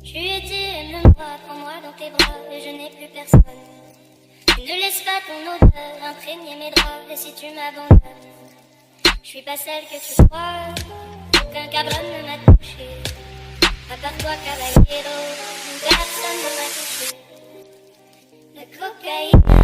Je lui ai dit, aime-moi, prends-moi dans tes bras, et je n'ai plus personne. Ne laisse pas ton odeur imprégner mes draps, et si tu m'abandonnes, je suis pas celle que tu crois, aucun cabron ne m'a touché. À part toi, caballero, personne ne m'a touché. La cocaïne.